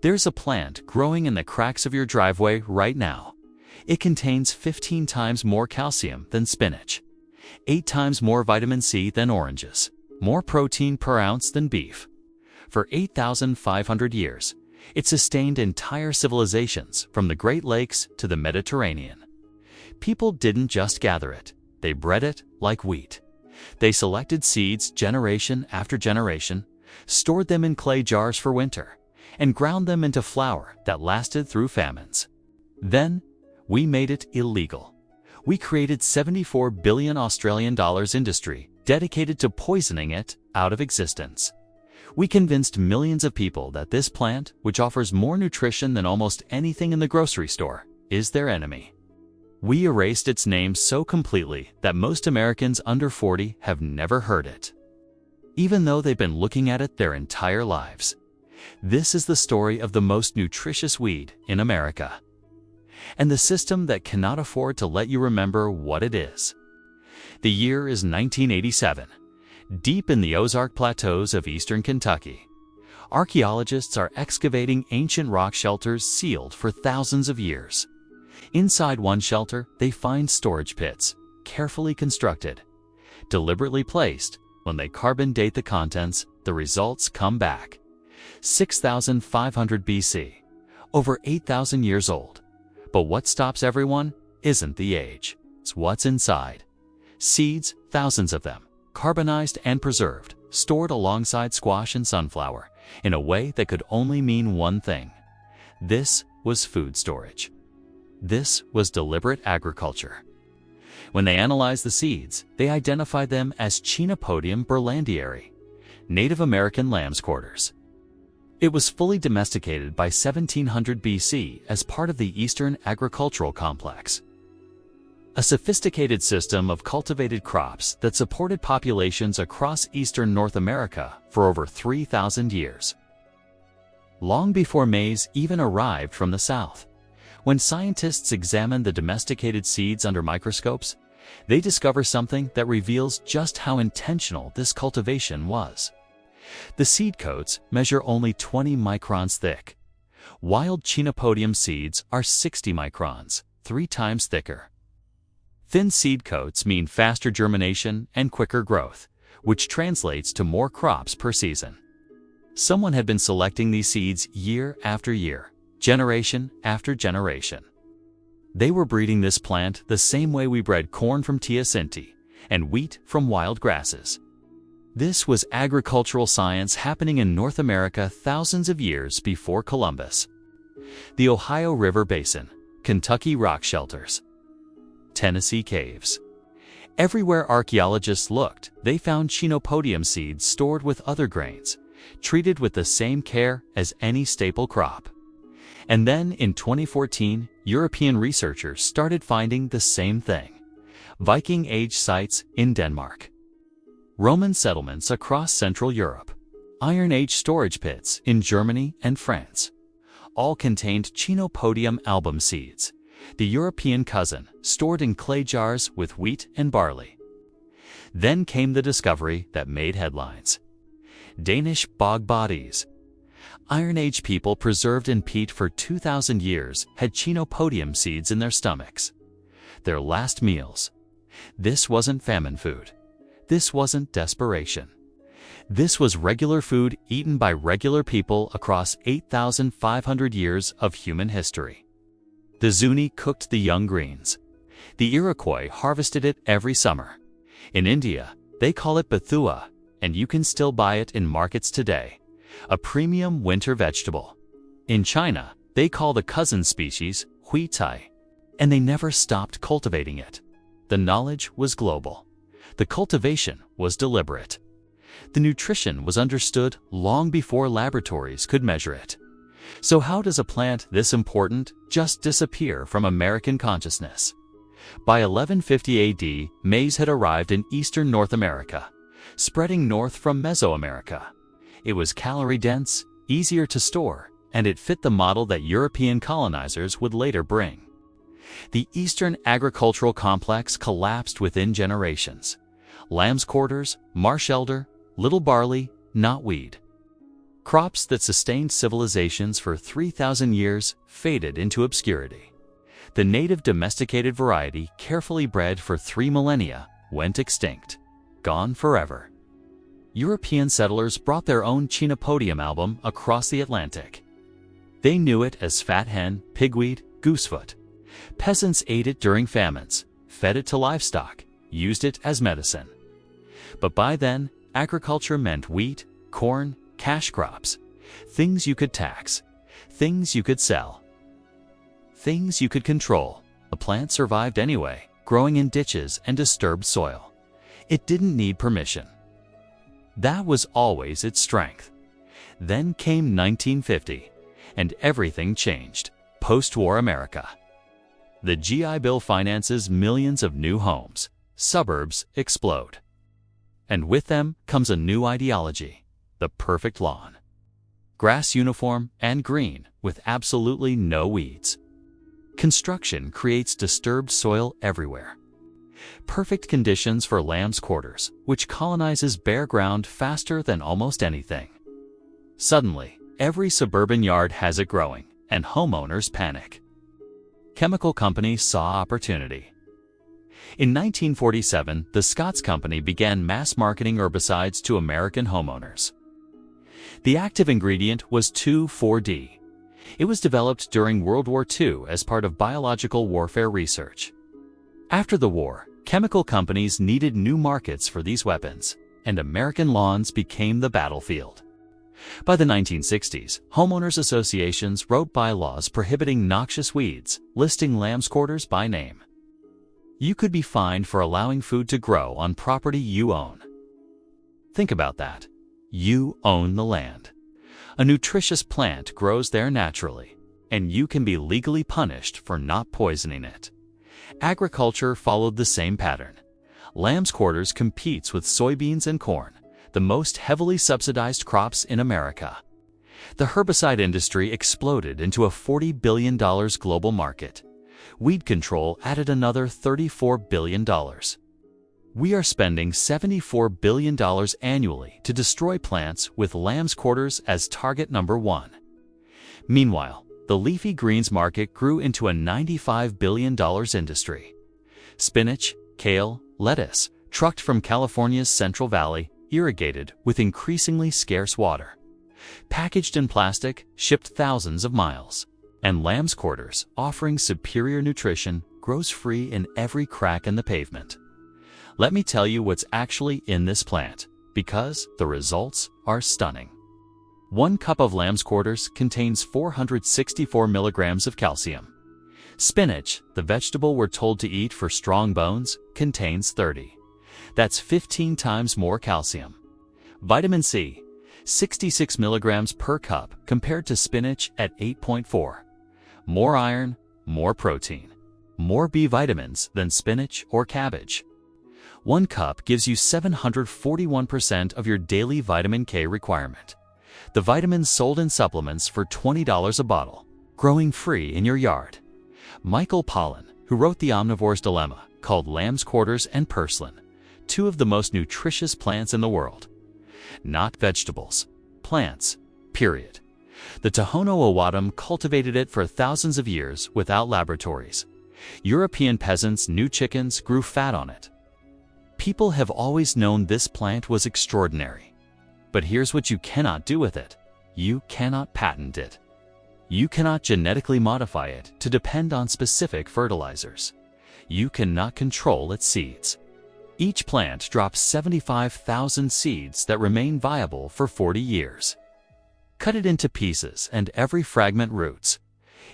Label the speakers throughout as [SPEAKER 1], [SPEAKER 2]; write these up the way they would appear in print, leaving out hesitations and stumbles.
[SPEAKER 1] There's a plant growing in the cracks of your driveway right now. It contains 15 times more calcium than spinach, 8 times more vitamin C than oranges, more protein per ounce than beef. For 8,500 years, it sustained entire civilizations from the Great Lakes to the Mediterranean. People didn't just gather it, they bred it like wheat. They selected seeds generation after generation, stored them in clay jars for winter, and ground them into flour that lasted through famines. Then, we made it illegal. We created $74 billion Australian dollars industry dedicated to poisoning it out of existence. We convinced millions of people that this plant, which offers more nutrition than almost anything in the grocery store, is their enemy. We erased its name so completely that most Americans under 40 have never heard it, even though they've been looking at it their entire lives. This is the story of the most nutritious weed in America, and the system that cannot afford to let you remember what it is. The year is 1987. Deep in the Ozark Plateaus of eastern Kentucky, archaeologists are excavating ancient rock shelters sealed for thousands of years. Inside one shelter, they find storage pits, carefully constructed, deliberately placed. When they carbon date the contents, the results come back. 6,500 BC, over 8,000 years old. But what stops everyone isn't the age, it's what's inside. Seeds, thousands of them, carbonized and preserved, stored alongside squash and sunflower, in a way that could only mean one thing. This was food storage. This was deliberate agriculture. When they analyzed the seeds, they identified them as Chenopodium berlandieri, Native American lamb's quarters. It was fully domesticated by 1700 BC as part of the Eastern Agricultural Complex, a sophisticated system of cultivated crops that supported populations across eastern North America for over 3,000 years. Long before maize even arrived from the south, when scientists examined the domesticated seeds under microscopes, they discover something that reveals just how intentional this cultivation was. The seed coats measure only 20 microns thick. Wild Chenopodium seeds are 60 microns, 3 times thicker. Thin seed coats mean faster germination and quicker growth, which translates to more crops per season. Someone had been selecting these seeds year after year, generation after generation. They were breeding this plant the same way we bred corn from teosinte and wheat from wild grasses. This was agricultural science happening in North America thousands of years before Columbus. The Ohio River Basin, Kentucky rock shelters, Tennessee caves. Everywhere archaeologists looked, they found Chenopodium seeds stored with other grains, treated with the same care as any staple crop. And then in 2014, European researchers started finding the same thing. Viking Age sites in Denmark, Roman settlements across Central Europe, Iron Age storage pits in Germany and France, all contained Chenopodium album seeds, the European cousin, stored in clay jars with wheat and barley. Then came the discovery that made headlines. Danish bog bodies. Iron Age people preserved in peat for 2,000 years had Chenopodium seeds in their stomachs. Their last meals. This wasn't famine food. This wasn't desperation. This was regular food eaten by regular people across 8,500 years of human history. The Zuni cooked the young greens. The Iroquois harvested it every summer. In India, they call it bethua, and you can still buy it in markets today, a premium winter vegetable. In China, they call the cousin species hui tai, and they never stopped cultivating it. The knowledge was global. The cultivation was deliberate. The nutrition was understood long before laboratories could measure it. So how does a plant this important just disappear from American consciousness? By 1150 AD, maize had arrived in eastern North America, spreading north from Mesoamerica. It was calorie-dense, easier to store, and it fit the model that European colonizers would later bring. The Eastern Agricultural Complex collapsed within generations. Lamb's quarters, marsh elder, little barley, knotweed. Crops that sustained civilizations for 3,000 years faded into obscurity. The native domesticated variety, carefully bred for 3 millennia, went extinct, gone forever. European settlers brought their own Chenopodium album across the Atlantic. They knew it as fat hen, pigweed, goosefoot. Peasants ate it during famines, fed it to livestock, used it as medicine. But by then, agriculture meant wheat, corn, cash crops, things you could tax, things you could sell, things you could control. The plant survived anyway, growing in ditches and disturbed soil. It didn't need permission. That was always its strength. Then came 1950, and everything changed. Post-war America. The GI Bill finances millions of new homes. Suburbs explode. And with them comes a new ideology: the perfect lawn. Grass uniform and green with absolutely no weeds. Construction creates disturbed soil everywhere. Perfect conditions for lamb's quarters, which colonizes bare ground faster than almost anything. Suddenly, every suburban yard has it growing, and homeowners panic. Chemical companies saw opportunity. In 1947, the Scotts Company began mass marketing herbicides to American homeowners. The active ingredient was 2,4-D. It was developed during World War II as part of biological warfare research. After the war, chemical companies needed new markets for these weapons, and American lawns became the battlefield. By the 1960s, homeowners associations wrote bylaws prohibiting noxious weeds, listing lamb's quarters by name. You could be fined for allowing food to grow on property you own. Think about that. You own the land. A nutritious plant grows there naturally, and you can be legally punished for not poisoning it. Agriculture followed the same pattern. Lamb's quarters competes with soybeans and corn, the most heavily subsidized crops in America. The herbicide industry exploded into a $40 billion global market. Weed control added another $34 billion. We are spending $74 billion annually to destroy plants with lamb's quarters as target number 1. Meanwhile, the leafy greens market grew into a $95 billion industry. Spinach, kale, lettuce, trucked from California's Central Valley, irrigated with increasingly scarce water. Packaged in plastic, shipped thousands of miles. And lamb's quarters, offering superior nutrition, grows free in every crack in the pavement. Let me tell you what's actually in this plant, because the results are stunning. 1 cup of lamb's quarters contains 464 milligrams of calcium. Spinach, the vegetable we're told to eat for strong bones, contains 30. That's 15 times more calcium. Vitamin C, 66 milligrams per cup compared to spinach at 8.4. More iron, more protein, more B vitamins than spinach or cabbage. 1 cup gives you 741% of your daily vitamin K requirement. The vitamins sold in supplements for $20 a bottle, growing free in your yard. Michael Pollan, who wrote The Omnivore's Dilemma, called lamb's quarters and purslane 2 of the most nutritious plants in the world. Not vegetables, plants, period. The Tohono O'odham cultivated it for thousands of years without laboratories. European peasants knew chickens grew fat on it. People have always known this plant was extraordinary. But here's what you cannot do with it. You cannot patent it. You cannot genetically modify it to depend on specific fertilizers. You cannot control its seeds. Each plant drops 75,000 seeds that remain viable for 40 years. Cut it into pieces and every fragment roots.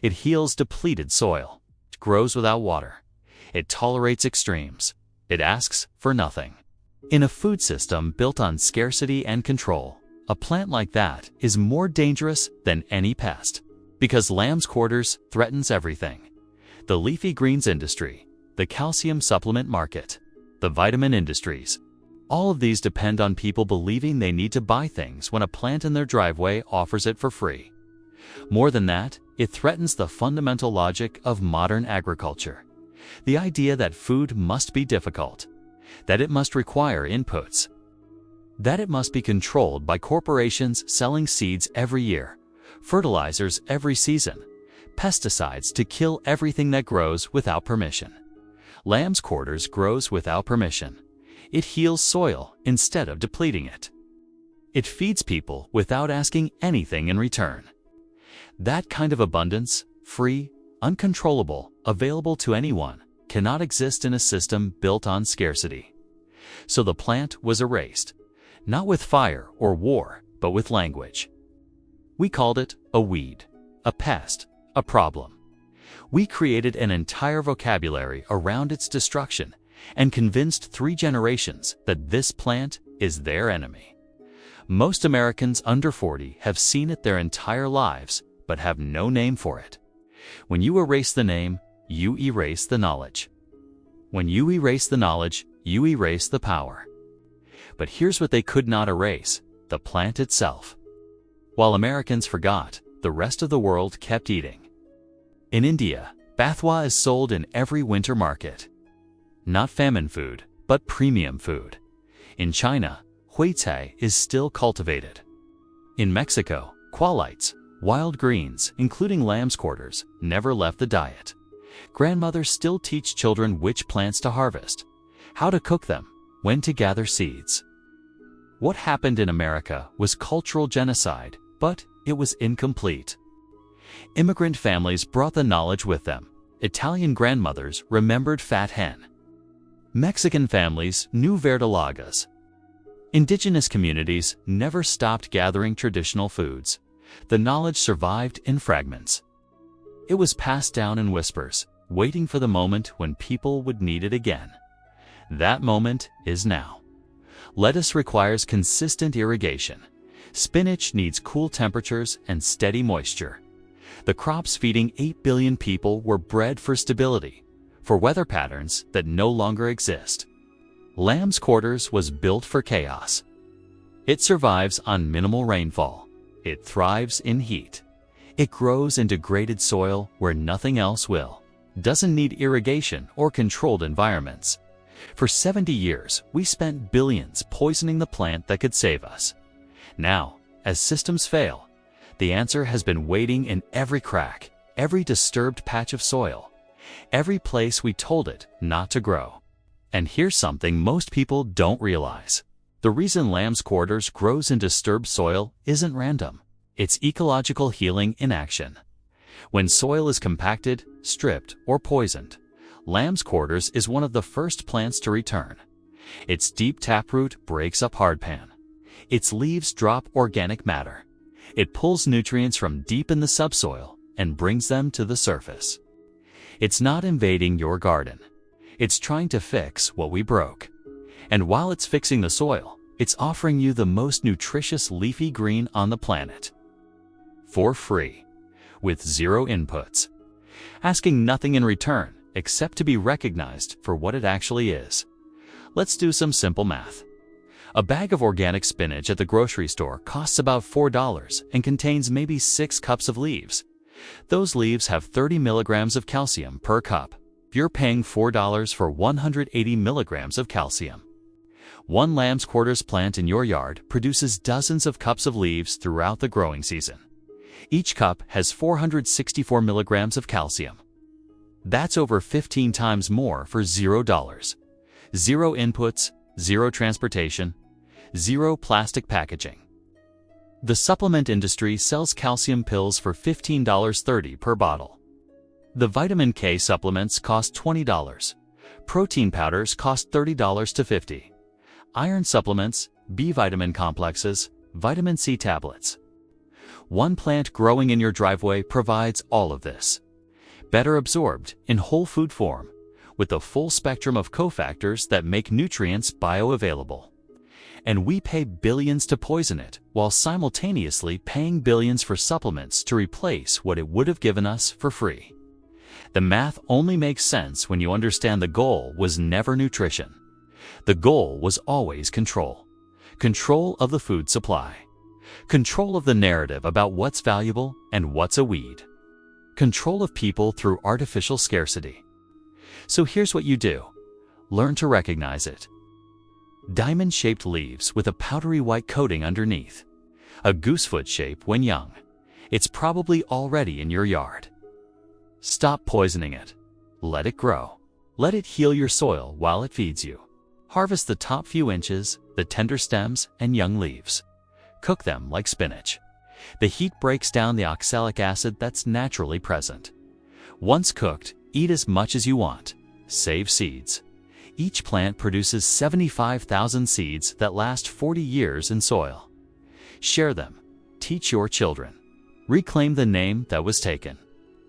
[SPEAKER 1] It heals depleted soil. It grows without water. It tolerates extremes. It asks for nothing. In a food system built on scarcity and control, a plant like that is more dangerous than any pest. Because lamb's quarters threatens everything. The leafy greens industry, the calcium supplement market, the vitamin industries. All of these depend on people believing they need to buy things when a plant in their driveway offers it for free. More than that, it threatens the fundamental logic of modern agriculture. The idea that food must be difficult, that it must require inputs. That it must be controlled by corporations selling seeds every year, fertilizers every season, pesticides to kill everything that grows without permission. Lamb's quarters grows without permission. It heals soil instead of depleting it. It feeds people without asking anything in return. That kind of abundance, free, uncontrollable, available to anyone, cannot exist in a system built on scarcity. So the plant was erased, not with fire or war, but with language. We called it a weed, a pest, a problem. We created an entire vocabulary around its destruction and convinced 3 generations that this plant is their enemy. Most Americans under 40 have seen it their entire lives, but have no name for it. When you erase the name, you erase the knowledge. When you erase the knowledge, you erase the power. But here's what they could not erase: the plant itself. While Americans forgot, the rest of the world kept eating. In India, bathwa is sold in every winter market. Not famine food, but premium food. In China, huicai is still cultivated. In Mexico, qualites, wild greens, including lamb's quarters, never left the diet. Grandmothers still teach children which plants to harvest, how to cook them, when to gather seeds. What happened in America was cultural genocide, but it was incomplete. Immigrant families brought the knowledge with them. Italian grandmothers remembered fat hen. Mexican families knew verdolagas. Indigenous communities never stopped gathering traditional foods. The knowledge survived in fragments. It was passed down in whispers, waiting for the moment when people would need it again. That moment is now. Lettuce requires consistent irrigation. Spinach needs cool temperatures and steady moisture. The crops feeding 8 billion people were bred for stability, for weather patterns that no longer exist. Lamb's quarters was built for chaos. It survives on minimal rainfall. It thrives in heat. It grows in degraded soil where nothing else will. Doesn't need irrigation or controlled environments. For 70 years, we spent billions poisoning the plant that could save us. Now, as systems fail, the answer has been waiting in every crack, every disturbed patch of soil, every place we told it not to grow. And here's something most people don't realize. The reason lamb's quarters grows in disturbed soil isn't random. It's ecological healing in action. When soil is compacted, stripped, or poisoned, lamb's quarters is one of the first plants to return. Its deep taproot breaks up hardpan. Its leaves drop organic matter. It pulls nutrients from deep in the subsoil and brings them to the surface. It's not invading your garden. It's trying to fix what we broke. And while it's fixing the soil, it's offering you the most nutritious leafy green on the planet. For free, with 0 inputs, asking nothing in return except to be recognized for what it actually is. Let's do some simple math. A bag of organic spinach at the grocery store costs about $4 and contains maybe 6 cups of leaves. Those leaves have 30 milligrams of calcium per cup. You're paying $4 for 180 milligrams of calcium. One lamb's quarters plant in your yard produces dozens of cups of leaves throughout the growing season. Each cup has 464 milligrams of calcium. That's over 15 times more for $0. 0 inputs, 0 transportation, 0 plastic packaging. The supplement industry sells calcium pills for $15.30 per bottle. The vitamin K supplements cost $20. Protein powders cost $30 to $50. Iron supplements, B vitamin complexes, vitamin C tablets. One plant growing in your driveway provides all of this. Better absorbed in whole food form, with the full spectrum of cofactors that make nutrients bioavailable. And we pay billions to poison it, while simultaneously paying billions for supplements to replace what it would have given us for free. The math only makes sense when you understand the goal was never nutrition. The goal was always control. Control of the food supply. Control of the narrative about what's valuable and what's a weed. Control of people through artificial scarcity. So here's what you do. Learn to recognize it. Diamond-shaped leaves with a powdery white coating underneath. A goosefoot shape when young. It's probably already in your yard. Stop poisoning it. Let it grow. Let it heal your soil while it feeds you. Harvest the top few inches, the tender stems, and young leaves. Cook them like spinach. The heat breaks down the oxalic acid that's naturally present. Once cooked, eat as much as you want. Save seeds. Each plant produces 75,000 seeds that last 40 years in soil. Share them. Teach your children. Reclaim the name that was taken.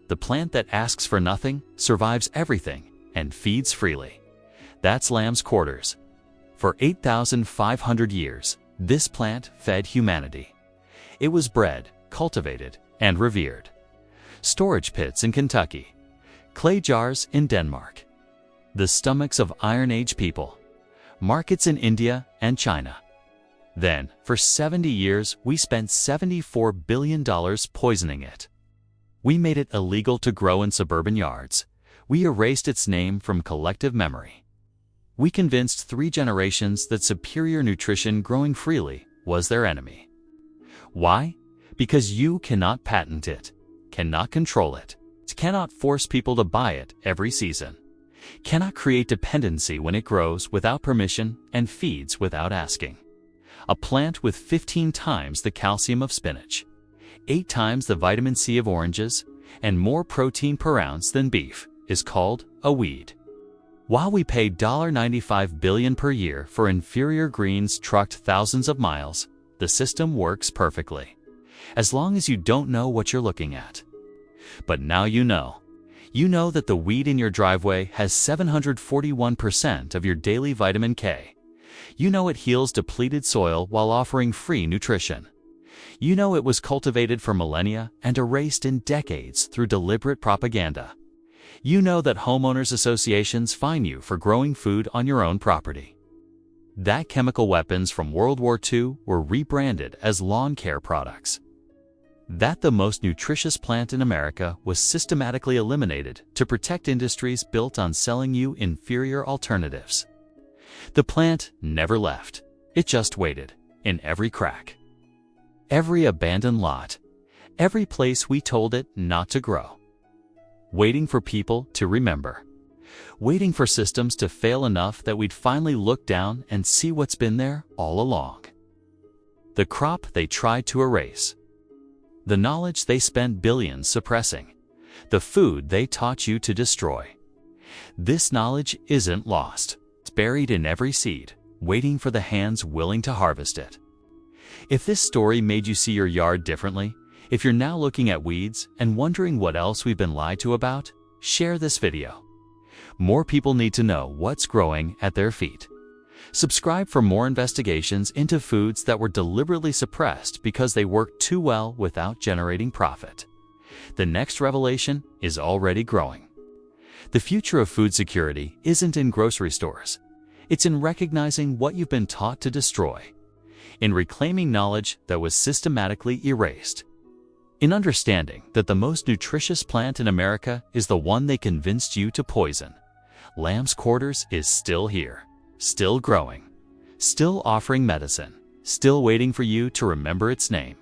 [SPEAKER 1] The plant that asks for nothing, survives everything, and feeds freely. That's lamb's quarters. For 8,500 years, this plant fed humanity. It was bred, cultivated, and revered. Storage pits in Kentucky. Clay jars in Denmark. The stomachs of Iron Age people. Markets in India and China. Then, for 70 years, we spent $74 billion poisoning it. We made it illegal to grow in suburban yards. We erased its name from collective memory. We convinced 3 generations that superior nutrition growing freely was their enemy. Why? Because you cannot patent it, cannot control it, cannot force people to buy it every season, cannot create dependency when it grows without permission and feeds without asking. A plant with 15 times the calcium of spinach, 8 times the vitamin C of oranges, and more protein per ounce than beef is called a weed. While we pay $95 billion per year for inferior greens trucked thousands of miles, the system works perfectly, as long as you don't know what you're looking at. But now you know. You know that the weed in your driveway has 741% of your daily vitamin K. You know it heals depleted soil while offering free nutrition. You know it was cultivated for millennia and erased in decades through deliberate propaganda. You know that homeowners associations fine you for growing food on your own property. That chemical weapons from World War II were rebranded as lawn care products. That the most nutritious plant in America was systematically eliminated to protect industries built on selling you inferior alternatives. The plant never left. It just waited, in every crack. Every abandoned lot. Every place we told it not to grow. Waiting for people to remember. Waiting for systems to fail enough that we'd finally look down and see what's been there all along. The crop they tried to erase. The knowledge they spent billions suppressing. The food they taught you to destroy. This knowledge isn't lost. It's buried in every seed, waiting for the hands willing to harvest it. If this story made you see your yard differently, if you're now looking at weeds and wondering what else we've been lied to about, share this video. More people need to know what's growing at their feet. Subscribe for more investigations into foods that were deliberately suppressed because they worked too well without generating profit. The next revelation is already growing. The future of food security isn't in grocery stores. It's in recognizing what you've been taught to destroy, in reclaiming knowledge that was systematically erased, in understanding that the most nutritious plant in America is the one they convinced you to poison. Lamb's quarters is still here, still growing, still offering medicine, still waiting for you to remember its name.